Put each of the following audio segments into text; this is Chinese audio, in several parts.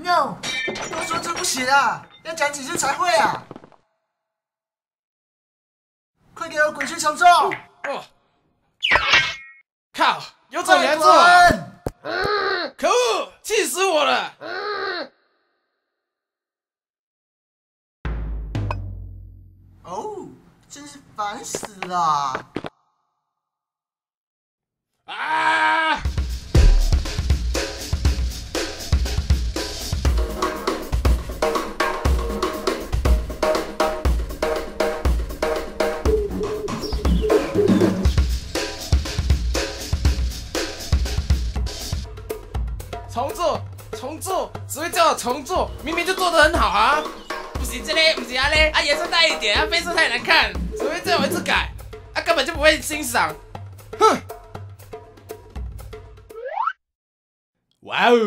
No， 多说这不行啊，要讲几次才会啊！快给我滚去重做！哦，靠，有种你还做啊！可恶，气死我了！哦，真是烦死了！啊！重做，只会叫我重做，明明就做得很好啊！不是这嘞，不是啊嘞，啊颜色淡一点，啊配色太难看，只会叫我一直改，啊根本就不会欣赏，哼！哇哦！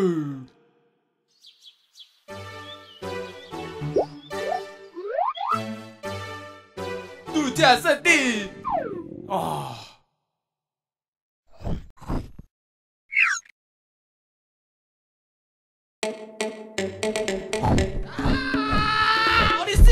度假胜地，哦。我的死！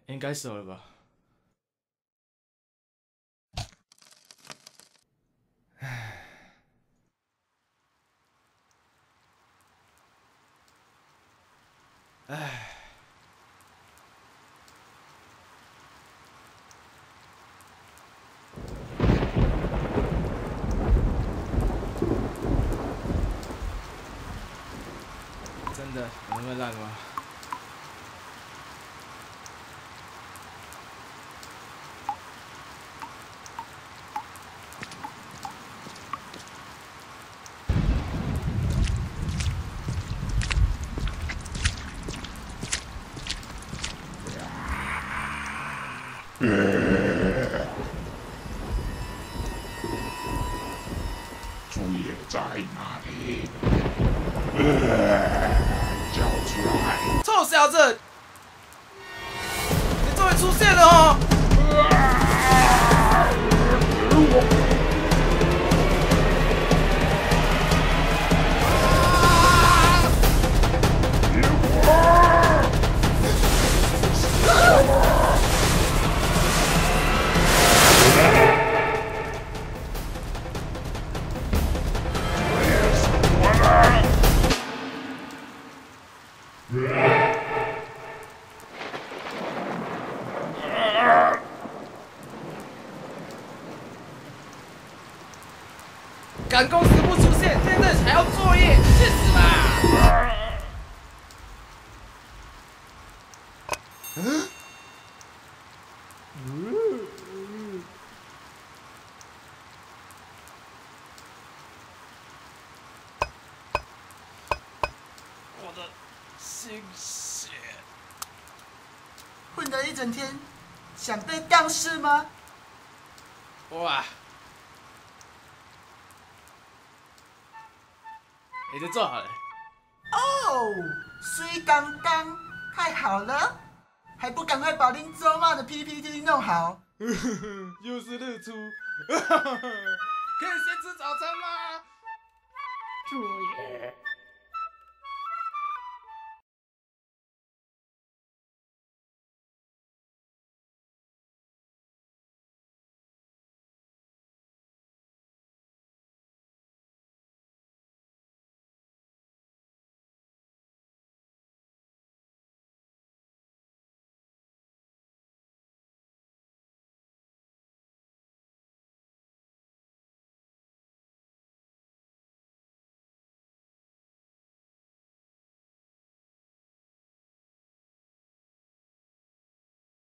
应该熟了吧？唉，真的有那么烂吗？主野在哪里？叫出来！臭小子，你终于出现了哦！赶工时不出现，现在还要作业，去死吧！我的心血。混了一整天，想被当是吗？哇！你就做好了。哦，水刚刚，太好了，还不赶快把林周骂的 PPT 弄好？又是日出，可以先吃早餐吗？主野。